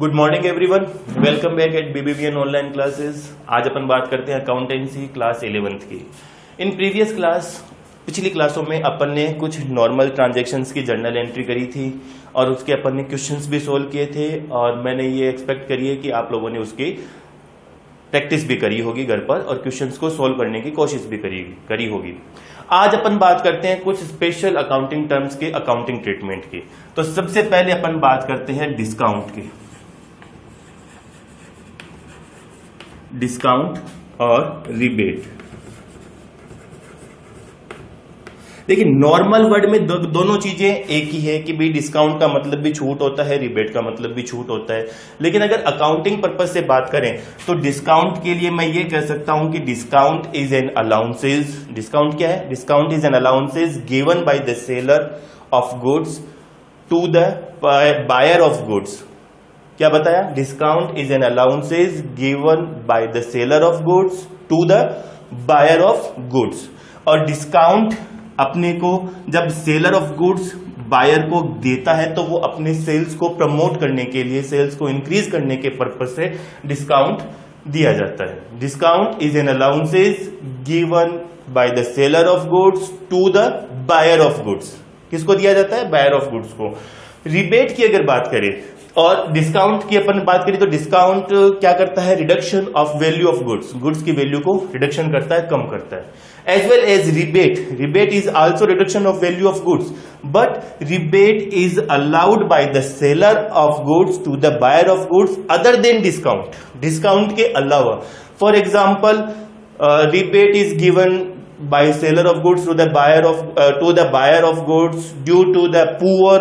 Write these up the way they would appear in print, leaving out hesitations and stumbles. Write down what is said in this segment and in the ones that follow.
Good morning everyone, welcome back at BBVN online classes. आज अपन बात करते हैं अकाउंटेंसी क्लास 11th की। इन प्रीवियस क्लास पिछली क्लासों में अपन ने कुछ नॉर्मल ट्रांजैक्शंस की जर्नल एंट्री करी थी और उसके अपन ने क्वेश्चंस भी सोल्व किए थे और मैंने ये एक्सपेक्ट करी है कि आप लोगों ने उसकी प्रैक्टिस भी करी होगी घर पर और क्वेश्चंस को सोल्व करने की कोशिश भी करी होगी। आज अपन बात करते हैं कुछ स्पेशल अकाउंटिंग टर्म्स के अकाउंटिंग ट्रीटमेंट की। तो सबसे पहले अपन बात करते हैं डिस्काउंट की। डिस्काउंट और रिबेट। देखिए नॉर्मल वर्ड में दोनों चीजें एक ही है कि भाई डिस्काउंट का मतलब भी छूट होता है, रिबेट का मतलब भी छूट होता है। लेकिन अगर अकाउंटिंग पर्पज से बात करें तो डिस्काउंट के लिए मैं ये कह सकता हूं कि discount is an allowances. Discount क्या है? Discount is an allowances given by the seller of goods to the buyer of goods. क्या बताया? Discount is an allowances given by the seller of goods to the buyer of goods. और discount अपने को जब seller of goods buyer को देता है तो वो अपने सेल्स को प्रमोट करने के लिए, सेल्स को इंक्रीज करने के पर्पज से डिस्काउंट दिया जाता है। Discount is an allowances given by the seller of goods to the buyer of goods. किसको दिया जाता है? बायर ऑफ गुड्स को। रिबेट की अगर बात करें और डिस्काउंट की अपन बात करें तो डिस्काउंट क्या करता है? Reduction of value of goods. Goods की वैल्यू को रिडक्शन करता है, कम करता है। As well as rebate. Rebate is also reduction of value of goods, but rebate is allowed by the seller of goods to the buyer of goods other than discount. Discount के अलावा for example rebate is given by seller of goods to the buyer of goods due to the poor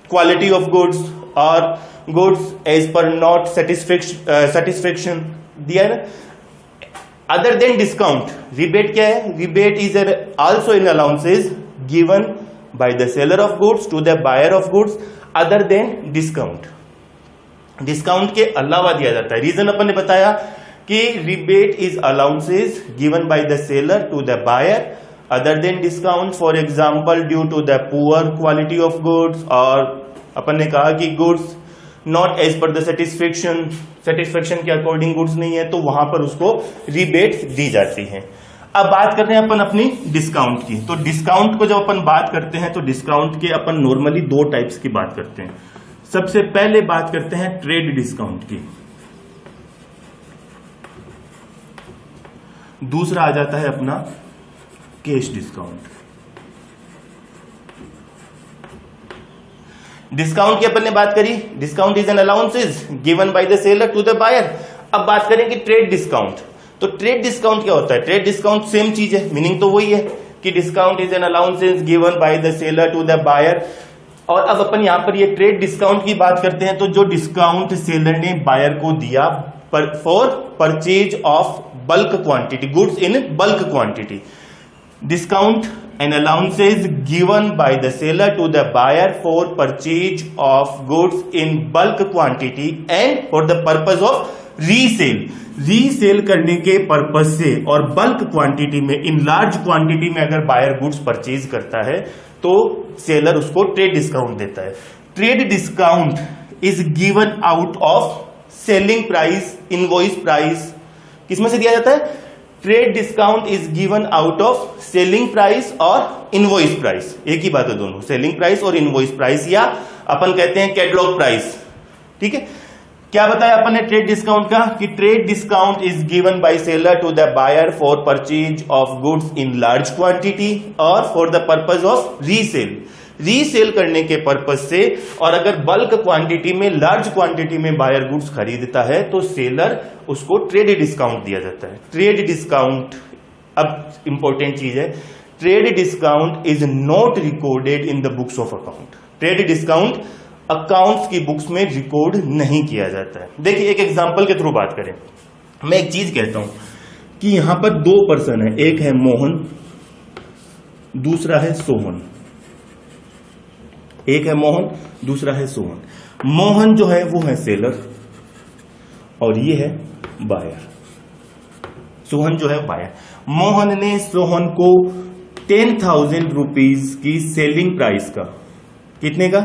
quality of goods or goods as per not satisfaction दिया है ना। other than discount rebate क्या है? rebate is also an allowances given by the seller of goods to the buyer of goods other than discount। discount के अलावा दिया जाता है। रीजन अपन ने बताया कि rebate is allowances given by the seller to the buyer other than discount. For example due to the poor quality of goods, और अपन ने कहा कि goods not as per the satisfaction के अकॉर्डिंग गुड्स नहीं है तो वहां पर उसको रिबेट दी जाती है। अब बात करते हैं अपन अपनी डिस्काउंट की। तो डिस्काउंट को जब अपन बात करते हैं तो डिस्काउंट के अपन नॉर्मली दो टाइप्स की बात करते हैं। सबसे पहले बात करते हैं ट्रेड डिस्काउंट की, दूसरा आ जाता है अपना कैश डिस्काउंट। डिस्काउंट की अपन ने बात करी, discount is an allowances given by the seller to the buyer. अब बात करेंगे ट्रेड डिस्काउंट। तो ट्रेड डिस्काउंट क्या होता है? ट्रेड डिस्काउंट सेम चीज है, मीनिंग तो वही है कि discount is an allowances given by the seller to the buyer. और अब अपन यहां पर ये ट्रेड डिस्काउंट की बात करते हैं तो जो डिस्काउंट सेलर ने बायर को दिया for purchase of bulk quantity, goods in bulk quantity. Discount and allowances given by the seller to the buyer for purchase of goods in bulk quantity and for the purpose of resale. Resale करने के purpose से और bulk quantity में, इन large quantity में अगर buyer goods purchase करता है तो सेलर उसको ट्रेड डिस्काउंट देता है। Trade discount is given out of selling price, invoice price. किसमें से दिया जाता है? Trade discount is given out of selling price और इनवॉइस प्राइस। एक ही बात है दोनों, सेलिंग प्राइस और इनवॉइस प्राइस, या अपन कहते हैं कैटलॉग प्राइस। ठीक है। क्या बताया अपन ने ट्रेड डिस्काउंट का? कि trade discount is given by seller to the buyer for purchase of goods in large quantity और for the purpose of resale. Resale करने के पर्पज से, और अगर बल्क क्वांटिटी में, लार्ज क्वांटिटी में बायर गुड्स खरीदता है तो सेलर उसको ट्रेड डिस्काउंट दिया जाता है। ट्रेड डिस्काउंट, अब इंपॉर्टेंट चीज है, trade discount is not recorded in the books of account. Trade discount accounts की बुक्स में रिकॉर्ड नहीं किया जाता है। देखिए एक एग्जांपल के थ्रू बात करें, मैं एक चीज कहता हूं कि यहां पर दो पर्सन है, एक है मोहन, दूसरा है सोहन। एक है मोहन, दूसरा है सोहन। मोहन जो है वो है सेलर और ये है बायर। सोहन जो है बायर। मोहन ने सोहन को 10,000 रुपीज की सेलिंग प्राइस का, कितने का?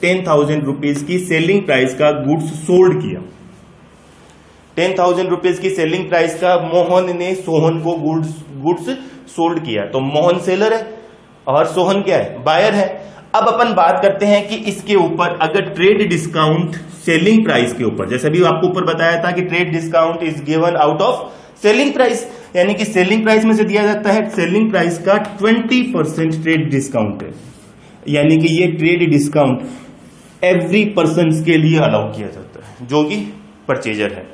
10,000 रुपीज की सेलिंग प्राइस का गुड्स सोल्ड किया। 10,000 रुपीज की सेलिंग प्राइस का मोहन ने सोहन को गुड्स सोल्ड किया। तो मोहन सेलर है और सोहन क्या है, बायर है। अब अपन बात करते हैं कि इसके ऊपर अगर ट्रेड डिस्काउंट सेलिंग प्राइस के ऊपर, जैसे भी आपको ऊपर बताया था कि trade discount is given out of selling price, यानी कि सेलिंग प्राइस में से दिया जाता है, सेलिंग प्राइस का 20% ट्रेड डिस्काउंट है, यानी कि ये ट्रेड डिस्काउंट एवरी पर्सन के लिए अलाउ किया जाता है जो कि परचेजर है।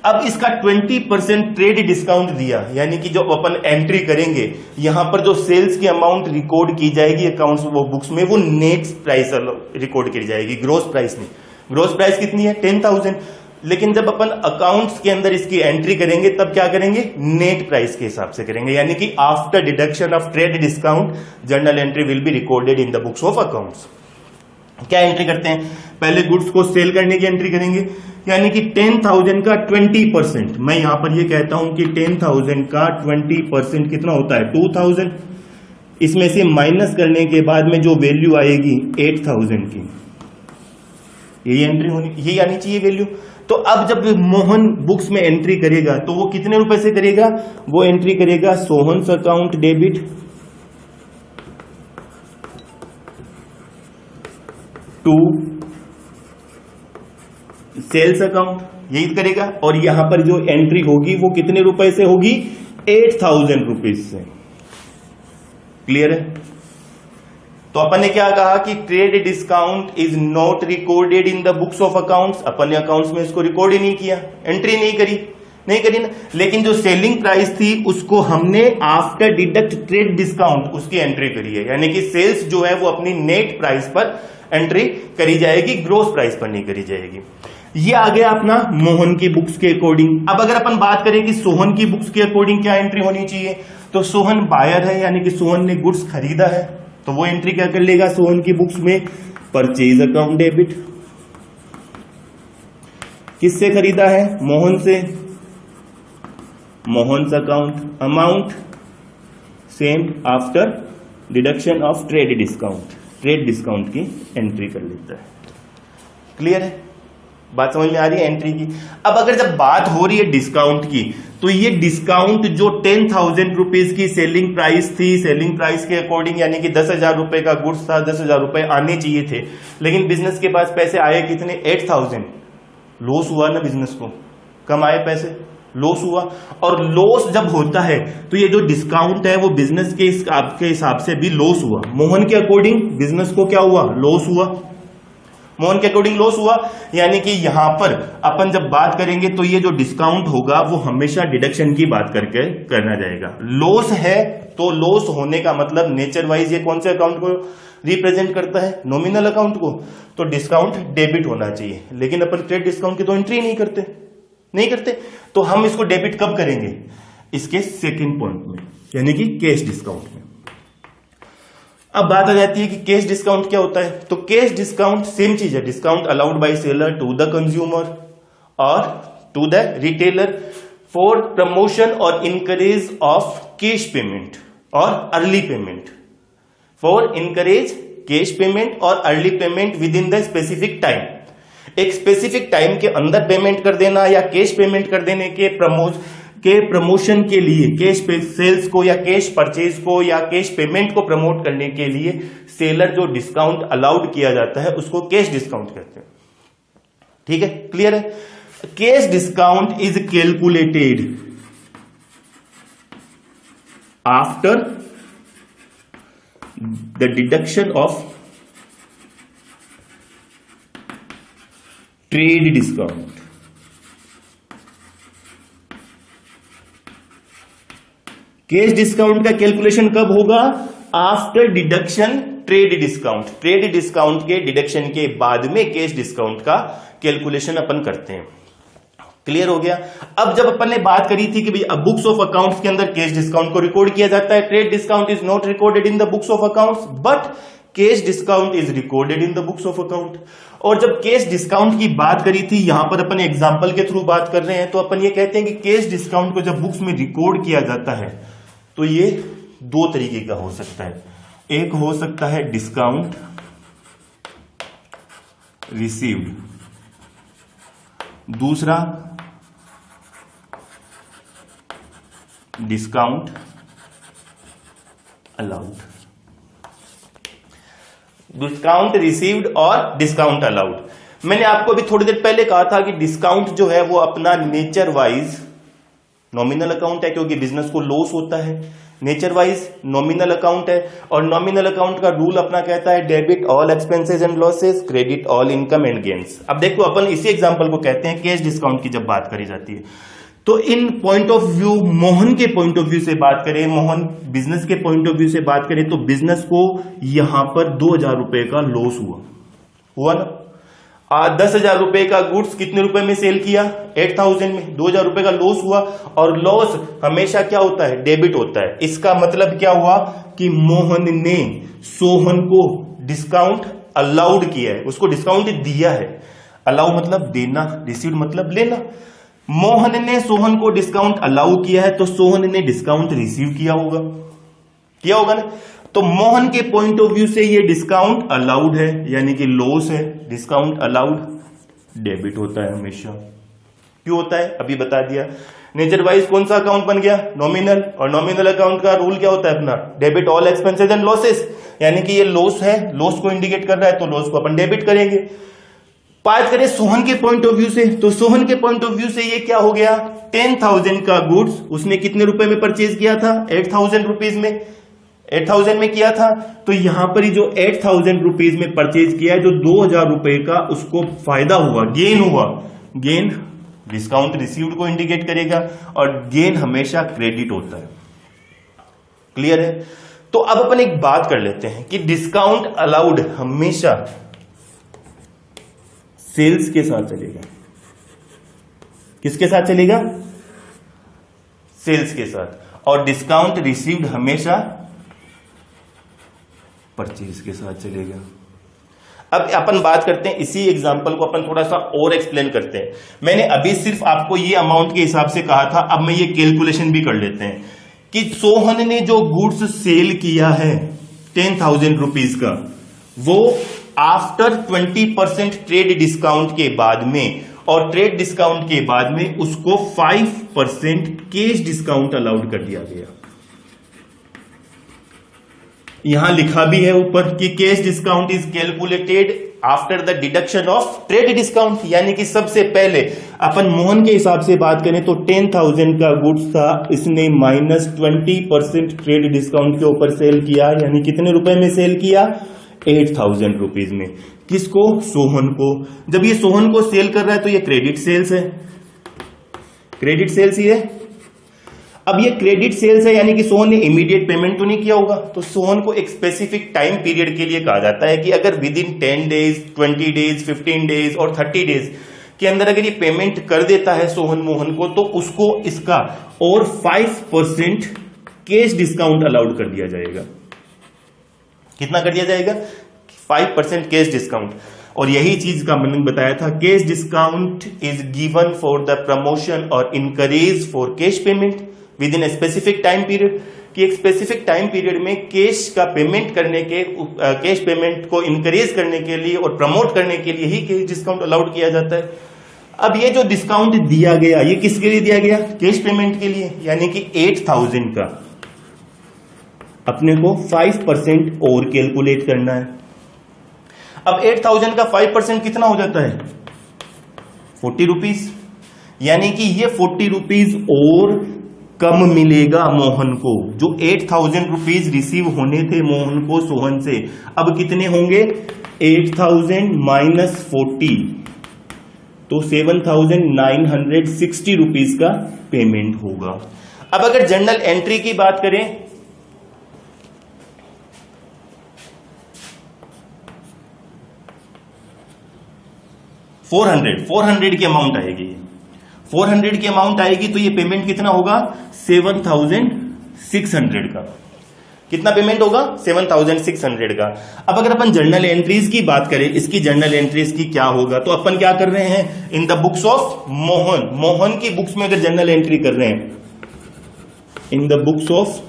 अब इसका 20% ट्रेड डिस्काउंट दिया, यानी कि जो अपन एंट्री करेंगे यहां पर जो सेल्स की अमाउंट रिकॉर्ड की जाएगी अकाउंट्स वो बुक्स में, वो नेट प्राइस रिकॉर्ड की जाएगी, ग्रोस प्राइस नहीं। ग्रोस प्राइस कितनी है, 10,000। लेकिन जब अपन अकाउंट्स के अंदर इसकी एंट्री करेंगे तब क्या करेंगे, नेट प्राइस के हिसाब से करेंगे, यानी कि after deduction of trade discount journal entry will be recorded in the books of accounts. क्या एंट्री करते हैं, पहले गुड्स को सेल करने की एंट्री करेंगे, यानी कि 10,000 का 20%, मैं यहां पर ये कहता हूं कि 10,000 का 20% कितना होता है, 2,000। इसमें से माइनस करने के बाद में जो वैल्यू आएगी 8,000 की, यही एंट्री होनी, यही आनी चाहिए वैल्यू। तो अब जब मोहन बुक्स में एंट्री करेगा तो वो कितने रुपए से करेगा, वो एंट्री करेगा Sohan's account debit to sales account, यही करेगा। और यहां पर जो एंट्री होगी वो कितने रुपए से होगी, 8,000 रुपीज से। क्लियर है। तो अपन ने क्या कहा कि trade discount is not recorded in the books of accounts, अपन ने अकाउंट्स में इसको रिकॉर्ड ही नहीं किया, एंट्री नहीं करी ना। लेकिन जो सेलिंग प्राइस थी उसको हमने आफ्टर डिडक्ट ट्रेड डिस्काउंट उसकी एंट्री करी है, यानी कि सेल्स जो है वो अपनी नेट प्राइस पर एंट्री करी जाएगी, ग्रोस प्राइस पर नहीं करी जाएगी। ये आ गया अपना मोहन की बुक्स के अकॉर्डिंग। अब अगर अपन बात करें कि सोहन की बुक्स के अकॉर्डिंग क्या एंट्री होनी चाहिए, तो सोहन बायर है, यानी कि सोहन ने गुड्स खरीदा है, तो वो एंट्री क्या कर लेगा सोहन की बुक्स में, परचेज अकाउंट डेबिट। किससे खरीदा है, मोहन से, Mohan's account amount same after deduction of trade discount, trade discount की एंट्री कर लेता है। क्लियर है, बात समझ में आ रही है एंट्री की। अब अगर जब बात हो रही है डिस्काउंट की, तो ये डिस्काउंट जो 10,000 रुपीज की सेलिंग प्राइस थी, सेलिंग प्राइस के अकॉर्डिंग, यानी कि 10,000 रुपए का गुड्स था, 10,000 रुपए आने चाहिए थे, लेकिन बिजनेस के पास पैसे आए कितने, 8,000। लॉस हुआ ना बिजनेस को, कम आए पैसे, लॉस हुआ। और लॉस जब होता है तो ये जो डिस्काउंट है वो बिजनेस के हिसाब से भी लॉस हुआ। मोहन के अकॉर्डिंग बिजनेस को क्या हुआ, लॉस हुआ, मोहन के अकॉर्डिंग लॉस हुआ। यानी कि यहां पर अपन जब बात करेंगे तो ये जो डिस्काउंट होगा वो हमेशा डिडक्शन की बात करके करना जाएगा। लॉस है तो लॉस होने का मतलब नेचर वाइज ये कौन से अकाउंट को रिप्रेजेंट करता है, नॉमिनल अकाउंट को, तो डिस्काउंट डेबिट होना चाहिए। लेकिन अपन ट्रेड डिस्काउंट की तो एंट्री नहीं करते, तो हम इसको डेबिट कब करेंगे, इसके सेकंड पॉइंट में, यानी कि कैश डिस्काउंट में। अब बात आ जाती है कि कैश डिस्काउंट क्या होता है। तो कैश डिस्काउंट सेम चीज है, discount allowed by seller to the consumer और to the retailer for promotion और इनकरेज ऑफ कैश पेमेंट और early payment, for encourage cash payment और early payment within the specific time. एक specific time के अंदर payment कर देना या कैश पेमेंट कर देने के प्रमोशन के लिए, कैश सेल्स को या कैश परचेज को या कैश पेमेंट को प्रमोट करने के लिए सेलर जो डिस्काउंट अलाउड किया जाता है उसको कैश डिस्काउंट कहते हैं। ठीक है, क्लियर है। Cash discount is calculated after the deduction of trade discount. Cash discount का कैलकुलेशन कब होगा, after deduction trade discount. Trade discount के डिडक्शन के बाद में कैश डिस्काउंट का कैलकुलेशन अपन करते हैं। क्लियर हो गया। अब जब अपन ने बात करी थी कि भाई बुक्स ऑफ अकाउंट्स के अंदर कैश डिस्काउंट को रिकॉर्ड किया जाता है, trade discount is not recorded in the books of accounts but cash discount is recorded in the books of account. और जब कैश डिस्काउंट की बात करी थी, यहां पर अपन एग्जांपल के थ्रू बात कर रहे हैं, तो अपन ये कहते हैं कि कैश डिस्काउंट को जब बुक्स में रिकॉर्ड किया जाता है तो ये दो तरीके का हो सकता है। एक हो सकता है डिस्काउंट रिसीव्ड, दूसरा डिस्काउंट अलाउड। डिस्काउंट रिसीव्ड और डिस्काउंट अलाउड। मैंने आपको अभी थोड़ी देर पहले कहा था कि डिस्काउंट जो है वो अपना नेचर वाइज नॉमिनल अकाउंट है, क्योंकि बिजनेस को लॉस होता है, नेचर वाइज नॉमिनल अकाउंट है। और नॉमिनल अकाउंट का रूल अपना कहता है debit all expenses and losses, credit all income and gains. अब देखो अपन इसी एग्जांपल को कहते हैं कैश डिस्काउंट की जब बात करी जाती है, तो इन पॉइंट ऑफ व्यू, मोहन के पॉइंट ऑफ व्यू से बात करें, मोहन बिजनेस के पॉइंट ऑफ व्यू से बात करें, तो बिजनेस को यहां पर 2000 रुपए का लॉस हुआ ना। 10,000 रुपए का गुड्स कितने रुपए में सेल किया? 8,000 में। 2,000 रुपए का लॉस हुआ, और लॉस हमेशा क्या होता है? डेबिट होता है। इसका मतलब क्या हुआ कि मोहन ने सोहन को डिस्काउंट अलाउड किया है, उसको डिस्काउंट दिया है। अलाउ मतलब देना, रिसीव मतलब लेना। मोहन ने सोहन को डिस्काउंट अलाउ किया है, तो सोहन ने डिस्काउंट रिसीव किया होगा ना। तो मोहन के पॉइंट ऑफ व्यू से ये डिस्काउंट अलाउड है, यानी कि लॉस है। डिस्काउंट अलाउड डेबिट होता है हमेशा। क्यों होता है? अभी बता दिया। नेचर वाइज कौन सा अकाउंट बन गया? नॉमिनल। और नॉमिनल अकाउंट का रूल क्या होता है अपना? Debit all expenses and losses, यानी कि ये लॉस है, लॉस को इंडिकेट कर रहा है, तो लॉस को अपन डेबिट करेंगे। बात करें सोहन के पॉइंट ऑफ व्यू से, तो सोहन के पॉइंट ऑफ व्यू से ये क्या हो गया? 10,000 का गुड्स उसने कितने रुपए में परचेज किया था? 8,000 रुपीज में। 8,000 में किया था, तो यहां पर ही जो 8,000 रुपीज में परचेज किया है, जो 2,000 रुपए का उसको फायदा हुआ, गेन हुआ, गेन डिस्काउंट रिसीव्ड को इंडिकेट करेगा, और गेन हमेशा क्रेडिट होता है। क्लियर है? तो अब अपन एक बात कर लेते हैं कि डिस्काउंट अलाउड हमेशा सेल्स के साथ चलेगा। किसके साथ चलेगा? सेल्स के साथ। और डिस्काउंट रिसीव्ड हमेशा परचेज के साथ चलेगा। अब अपन बात करते हैं, इसी एग्जांपल को अपन थोड़ा सा और एक्सप्लेन करते हैं। मैंने अभी सिर्फ आपको ये अमाउंट के हिसाब से कहा था, अब मैं ये कैलकुलेशन भी कर लेते हैं कि सोहन ने जो गुड्स सेल किया है 10,000 रुपीज का, वो आफ्टर 20% ट्रेड डिस्काउंट के बाद में, और ट्रेड डिस्काउंट के बाद में उसको 5% कैश डिस्काउंट अलाउड कर दिया गया। यहां लिखा भी है ऊपर कि cash discount is calculated after the deduction of trade discount, यानी कि सबसे पहले अपन मोहन के हिसाब से बात करें तो 10,000 का गुड्स था, इसने -20% ट्रेड डिस्काउंट के ऊपर सेल किया, यानी कितने रुपए में सेल किया? 8,000 रुपीज में। किसको? सोहन को। जब ये सोहन को सेल कर रहा है तो ये क्रेडिट सेल्स है, क्रेडिट सेल्स ही है। अब ये क्रेडिट सेल्स है, यानी कि सोहन ने इमीडिएट पेमेंट तो नहीं किया होगा, तो सोहन को एक स्पेसिफिक टाइम पीरियड के लिए कहा जाता है कि अगर with in 10 days, 20 days, 15 days और 30 डेज के अंदर अगर ये पेमेंट कर देता है सोहन मोहन को, तो उसको इसका और 5% कैश डिस्काउंट अलाउड कर दिया जाएगा। कितना कर दिया जाएगा? 5% कैश डिस्काउंट। और यही चीज का मैंने बताया था, cash discount is given for the promotion और encourage for cash payment within a specific time period, कि एक स्पेसिफिक टाइम पीरियड में कैश का पेमेंट करने के, कैश पेमेंट को इनकरेज करने के लिए और प्रमोट करने के लिए ही कैश डिस्काउंट अलाउड किया जाता है। अब ये जो डिस्काउंट दिया गया, ये किसके लिए दिया गया? कैश पेमेंट के लिए, यानी कि 8,000 का अपने को 5% और कैलकुलेट करना है। अब 8,000 का 5% कितना हो जाता है? 40 रुपीज, यानी कि ये 40 रुपीज और कम मिलेगा मोहन को। जो 8,000 रुपीज रिसीव होने थे मोहन को सोहन से, अब कितने होंगे? 8,000 माइनस 40, तो 7,960 रुपीज का पेमेंट होगा। अब अगर जर्नल एंट्री की बात करें, फोर हंड्रेड की अमाउंट आएगी, 400 की अमाउंट आएगी, तो ये पेमेंट कितना होगा? 7,600 का। कितना पेमेंट होगा? 7,600 का। अब अगर अपन जर्नल एंट्रीज की बात करें, इसकी जर्नल एंट्रीज की क्या होगा, तो अपन क्या कर रहे हैं? इन the books of Mohan, Mohan की बुक्स में अगर जर्नल एंट्री कर रहे हैं, इन the books of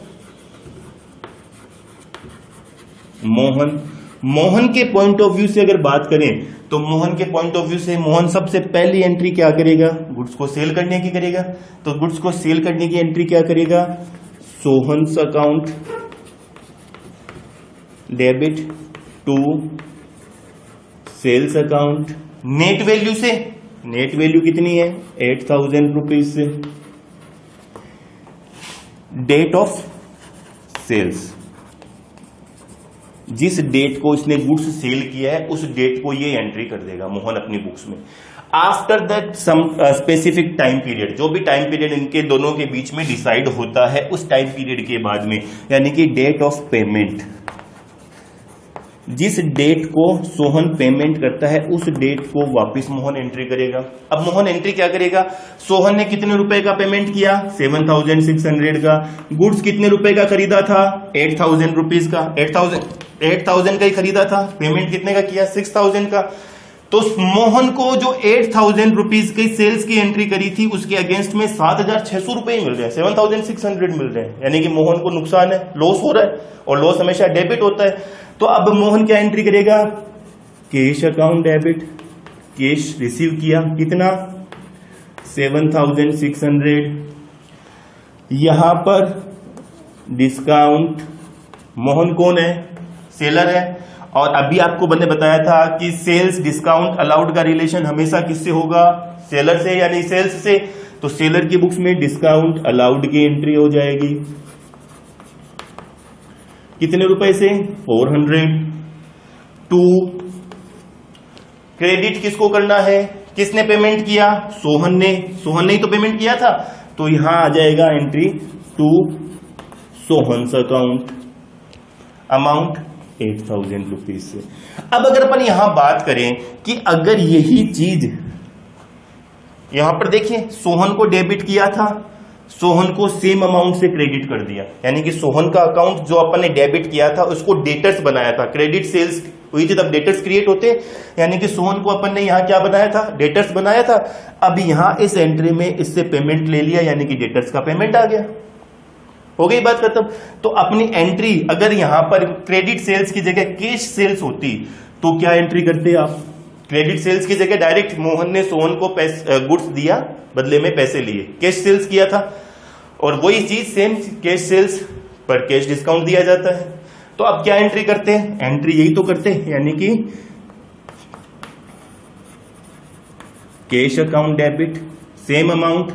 Mohan, Mohan के पॉइंट ऑफ व्यू से अगर बात करें तो मोहन के पॉइंट ऑफ व्यू से मोहन सबसे पहली एंट्री क्या करेगा, गुड्स को सेल करने की करेगा। तो गुड्स को सेल करने की एंट्री क्या करेगा, Sohan's account debit to sales account. Net value से, नेट वैल्यू कितनी है 8,000 रुपीज से। डेट ऑफ सेल्स, जिस डेट को इसने गुड्स सेल किया है उस डेट को ये एंट्री कर देगा मोहन अपनी बुक्स में। After that some specific time period, जो भी टाइम पीरियड इनके दोनों के बीच में डिसाइड होता है उस टाइम पीरियड के बाद में, यानी कि डेट ऑफ पेमेंट, जिस डेट को सोहन पेमेंट करता है उस डेट को वापस मोहन एंट्री करेगा। अब मोहन एंट्री क्या करेगा, सोहन ने कितने रुपए का पेमेंट किया 7,600 का, गुड्स कितने रुपए का खरीदा था 8,000 रुपीज का, 8,000 का ही खरीदा था, पेमेंट कितने का किया 6,000 का। तो मोहन को जो 8,000 रुपीज की सेल्स की एंट्री करी थी उसके अगेंस्ट में 7,600 रुपए ही मिल रहे हैं, 7,600 मिल रहे हैं, यानी कि मोहन को नुकसान है, लॉस हो रहा है, और लॉस हमेशा डेबिट होता है। तो अब मोहन क्या एंट्री करेगा, cash account debit, cash receive किया कितना 7,600, यहां पर डिस्काउंट, मोहन कौन है, सेलर है, और अभी आपको मैंने बताया था कि सेल्स डिस्काउंट अलाउड का रिलेशन हमेशा किससे होगा, सेलर से, यानी सेल्स से। तो सेलर की बुक्स में डिस्काउंट अलाउड की एंट्री हो जाएगी कितने रुपए से 400 टू क्रेडिट किसको करना है, किसने पेमेंट किया, सोहन ने, सोहन ने ही तो पेमेंट किया था, तो यहां आ जाएगा entry to Sohan's account, amount 8,000 rupees से। अब अगर अपन यहां बात करें कि अगर यही चीज यहां पर देखिए, सोहन को डेबिट किया था, सोहन को सेम अमाउंट से क्रेडिट कर दिया, यानी कि सोहन का अकाउंट जो अपन ने डेबिट किया था उसको डेटर्स बनाया था, क्रेडिट सेल्स हुई थी तब डेटर्स क्रिएट होते, यानी कि सोहन को अपन ने यहां क्या बनाया था, डेटर्स बनाया था। अब यहां इस एंट्री में इससे पेमेंट ले लिया, यानी कि डेटर्स का पेमेंट आ गया, हो गई बात खत्म। तो अपनी एंट्री अगर यहां पर क्रेडिट सेल्स की जगह कैश सेल्स होती तो क्या एंट्री करते आप, क्रेडिट सेल्स की जगह डायरेक्ट मोहन ने सोहन को गुड्स दिया, बदले में पैसे लिए, कैश सेल्स किया था, और वही चीज सेम कैश सेल्स पर कैश डिस्काउंट दिया जाता है। तो अब क्या एंट्री करते हैं, एंट्री यही तो करते हैं, यानी कि cash account debit same amount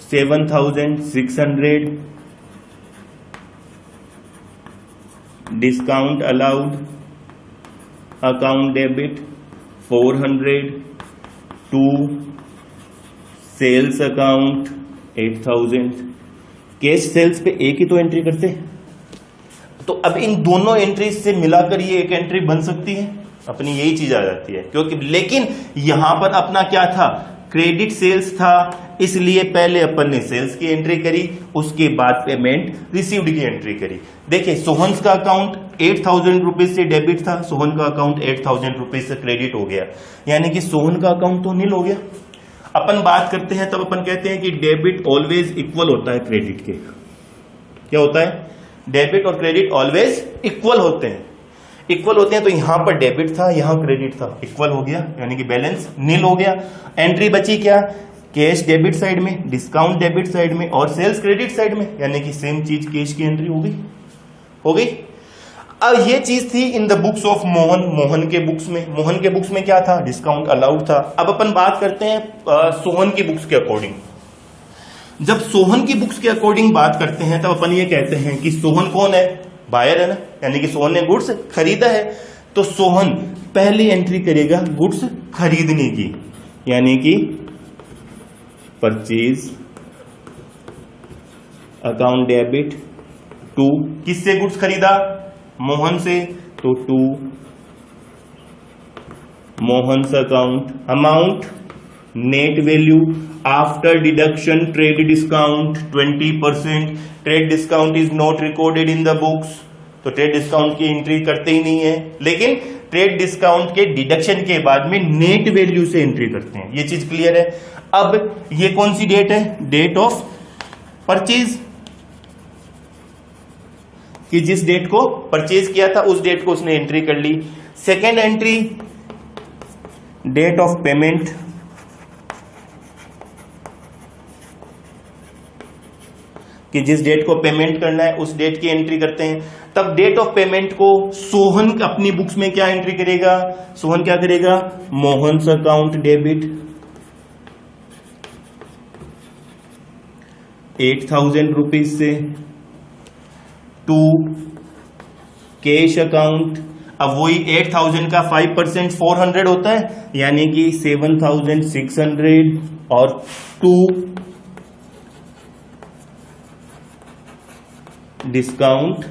7,600, discount allowed account debit 400 to sales account 8,000। Cash sales पे एक ही तो एंट्री करते हैं, तो अब इन दोनों एंट्रीज से मिलाकर ये एक एंट्री बन सकती है, अपनी यही चीज आ जाती है, क्योंकि लेकिन यहां पर अपना क्या था, क्रेडिट सेल्स था, इसलिए पहले अपन ने सेल्स की एंट्री करी, उसके बाद पेमेंट रिसीव्ड की एंट्री करी। देखिए सोहन का अकाउंट 8,000 रुपीज से डेबिट था, सोहन का अकाउंट 8,000 रुपीज से क्रेडिट हो गया, यानी कि सोहन का अकाउंट तो नील हो गया। अपन बात करते हैं तब अपन कहते हैं कि डेबिट ऑलवेज इक्वल होता है क्रेडिट के, क्या होता है, डेबिट और क्रेडिट ऑलवेज इक्वल होते हैं, इक्वल होते हैं। तो यहां पर डेबिट था, यहां क्रेडिट था, इक्वल हो गया, यानी कि बैलेंस नील हो गया। एंट्री बची क्या, कैश डेबिट साइड में, डिस्काउंट डेबिट साइड में, और सेल्स क्रेडिट साइड में, यानी कि सेम चीज कैश की एंट्री हो गई, हो गई। अब ये चीज थी इन the books of Mohan, Mohan के बुक्स में, मोहन के बुक्स में क्या था, डिस्काउंट अलाउड था। अब अपन बात करते हैं सोहन की बुक्स के अकॉर्डिंग। जब सोहन की बुक्स के अकॉर्डिंग बात करते हैं तब अपन ये कहते हैं कि सोहन कौन है, बायर है ना, यानी कि सोहन ने गुड्स खरीदा है, तो सोहन पहली एंट्री करेगा गुड्स खरीदने की, यानी कि परचेज अकाउंट डेबिट टू, किससे गुड्स खरीदा, मोहन से, तो to Mohan's account, amount net value after deduction trade discount 20%, trade discount is not recorded in the books, तो ट्रेड डिस्काउंट की एंट्री करते ही नहीं है, लेकिन ट्रेड डिस्काउंट के डिडक्शन के बाद में नेट वैल्यू से एंट्री करते हैं, ये चीज क्लियर है। अब ये कौन सी डेट है, डेट ऑफ परचेज, कि जिस डेट को परचेज किया था उस डेट को उसने एंट्री कर ली। Second entry, date of payment, कि जिस डेट को पेमेंट करना है उस डेट की एंट्री करते हैं। तब डेट ऑफ पेमेंट को सोहन अपनी बुक्स में क्या एंट्री करेगा, सोहन क्या करेगा, मोहन्स अकाउंट डेबिट 8,000 रुपीज से टू कैश अकाउंट। अब वही 8,000 का 5% 400 होता है, यानी कि 7,600 और टू डिस्काउंट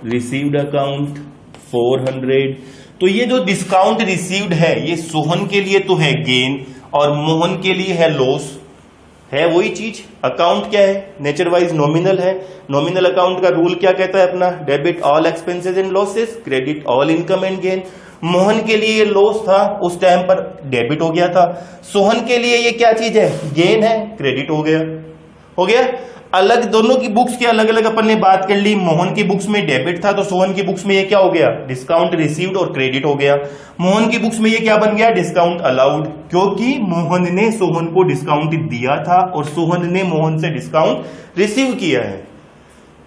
रिसीव्ड अकाउंट 400। तो ये जो डिस्काउंट रिसीव्ड है ये सोहन के लिए तो है गेन और मोहन के लिए है लॉस। है वही चीज। अकाउंट क्या है, नेचर वाइज नॉमिनल है। नॉमिनल अकाउंट का रूल क्या कहता है अपना, debit all expenses and losses, credit all income and gain. Mohan के लिए ये लॉस था, उस टाइम पर डेबिट हो गया था। सोहन के लिए ये क्या चीज है, गेन है, क्रेडिट हो गया। अलग दोनों की बुक्स की अलग अलग अपन ने बात कर ली। मोहन की बुक्स में डेबिट था तो सोहन की बुक्स में ये क्या हो गया, डिस्काउंट रिसीव्ड और क्रेडिट हो गया। मोहन की बुक्स में ये क्या बन गया, डिस्काउंट अलाउड, क्योंकि मोहन ने सोहन को डिस्काउंट दिया था और सोहन ने मोहन से डिस्काउंट रिसीव किया है,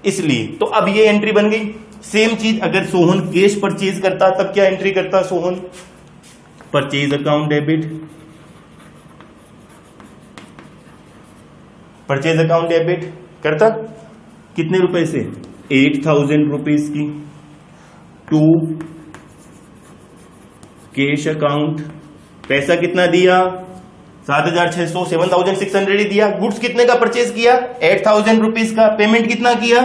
इसलिए। तो अब ये एंट्री बन गई। सेम चीज अगर सोहन कैश परचेज करता तब क्या एंट्री करता, Sohan purchase account debit, purchase account debit करता कितने रुपए से, 8,000 रुपीज की, टू कैश अकाउंट, पैसा कितना दिया, 7,600, 7,600 ही दिया। गुड्स कितने का परचेज किया, 8,000 रुपीज का। पेमेंट कितना किया,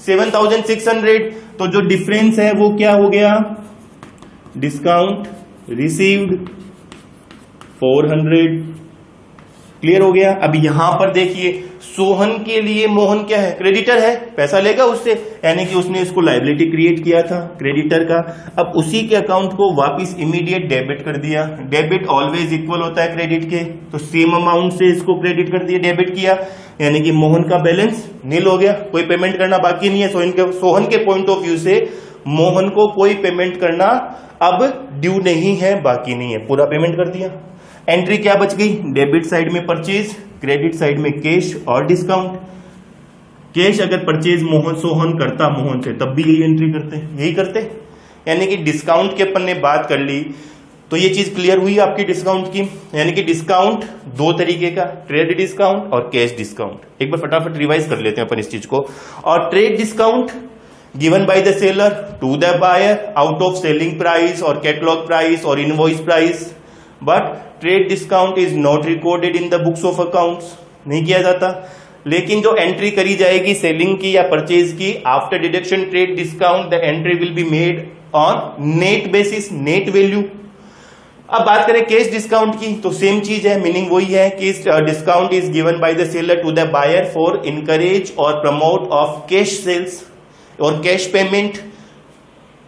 7,600। तो जो डिफरेंस है वो क्या हो गया, डिस्काउंट रिसीव्ड 400। क्लियर हो गया। अब यहां पर देखिए सोहन के लिए मोहन क्या है, क्रेडिटर है, पैसा लेगा उससे, यानी कि उसने इसको लायबिलिटी क्रिएट किया था क्रेडिटर का। अब उसी के अकाउंट को वापस इमीडिएट डेबिट कर दिया। डेबिट ऑलवेज इक्वल होता है क्रेडिट के, तो सेम अमाउंट से इसको क्रेडिट कर दिया, डेबिट किया, यानी कि मोहन का बैलेंस नील हो गया, कोई पेमेंट करना बाकी नहीं है। सोहन के पॉइंट ऑफ व्यू से मोहन को कोई पेमेंट करना अब ड्यू नहीं है, बाकी नहीं है, पूरा पेमेंट कर दिया। एंट्री क्या बच गई, डेबिट साइड में परचेज, क्रेडिट साइड में कैश और डिस्काउंट। कैश अगर परचेज सोहन करता मोहन से तब भी यही एंट्री करते, यही करते, यानी कि डिस्काउंट की अपन ने बात कर ली। तो ये चीज क्लियर हुई आपकी डिस्काउंट की, यानी कि डिस्काउंट दो तरीके का, ट्रेड डिस्काउंट और कैश डिस्काउंट। एक बार फटाफट रिवाइज कर लेते हैं अपन इस चीज को। और trade discount given by the seller to the buyer out of selling price or catalog price or invoice price, but trade discount is not recorded in the books of accounts, नहीं किया जाता। लेकिन जो एंट्री करी जाएगी selling की या purchase की, after deduction trade discount the entry will be made on net basis, net value. अब बात करें कैश डिस्काउंट की, तो सेम चीज है, मीनिंग वही है कि discount is given by the seller to the buyer for encourage और प्रमोट ऑफ कैश सेल्स और cash payment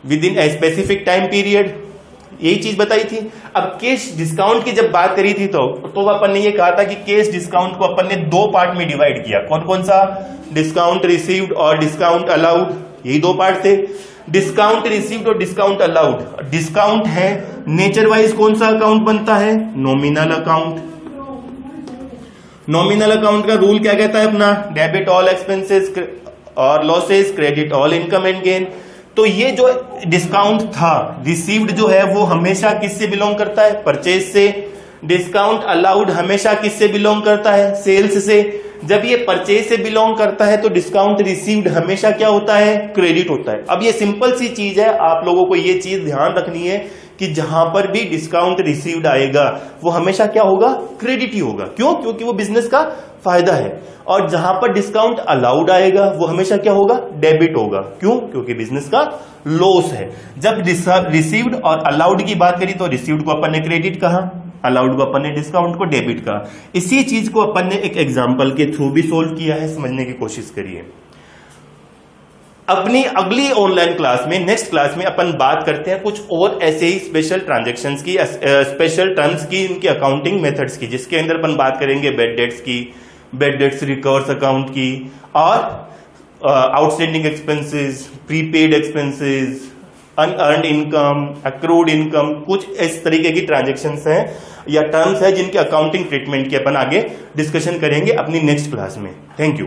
within a specific time period, यही चीज बताई थी। अब कैश डिस्काउंट की जब बात करी थी तो अपन ने ये कहा था कि कैश डिस्काउंट को अपन ने दो पार्ट में डिवाइड किया। कौन कौन सा, डिस्काउंट रिसीव्ड और डिस्काउंट अलाउड, यही दो पार्ट थे। डिस्काउंट रिसीव्ड और डिस्काउंट अलाउड, डिस्काउंट है नेचर वाइज कौन सा अकाउंट बनता है, नॉमिनल अकाउंट। नॉमिनल अकाउंट का रूल क्या कहता है अपना, डेबिट ऑल एक्सपेंसेस और losses, credit all income and gain. तो ये जो डिस्काउंट था रिसीव्ड जो है वो हमेशा किससे बिलोंग करता है, परचेज से। डिस्काउंट अलाउड हमेशा किससे बिलोंग करता है, सेल्स से। जब ये परचेज से बिलोंग करता है तो डिस्काउंट रिसीव्ड हमेशा क्या होता है, क्रेडिट होता है। अब ये सिंपल सी चीज है, आप लोगों को ये चीज ध्यान रखनी है कि जहां पर भी डिस्काउंट रिसीव्ड आएगा वो हमेशा क्या होगा, क्रेडिट ही होगा। क्यों, क्योंकि वो बिजनेस का फायदा है। और जहां पर डिस्काउंट अलाउड आएगा वो हमेशा क्या होगा, डेबिट होगा। क्यों, क्योंकि बिजनेस का लॉस है। जब रिसीव्ड और अलाउड की बात करी तो रिसीव्ड को अपन ने क्रेडिट कहा, अलाउड को अपन ने डिस्काउंट को डेबिट कहा। इसी चीज को अपन ने एक एग्जांपल के थ्रू भी सोल्व किया है, समझने की कोशिश करिए। अपनी अगली ऑनलाइन क्लास में, नेक्स्ट क्लास में अपन बात करते हैं कुछ और ऐसे ही स्पेशल ट्रांजैक्शंस की, स्पेशल टर्म्स की, इनकी अकाउंटिंग मेथड्स की, जिसके अंदर अपन बात करेंगे बैड डेट्स की, बैड डेट्स रिकवर्स अकाउंट की, और outstanding expenses, prepaid expenses, unearned income, accrued income, कुछ इस तरीके की ट्रांजेक्शन्स हैं या टर्म्स है जिनके अकाउंटिंग ट्रीटमेंट की अपन आगे डिस्कशन करेंगे अपनी नेक्स्ट क्लास में। Thank you.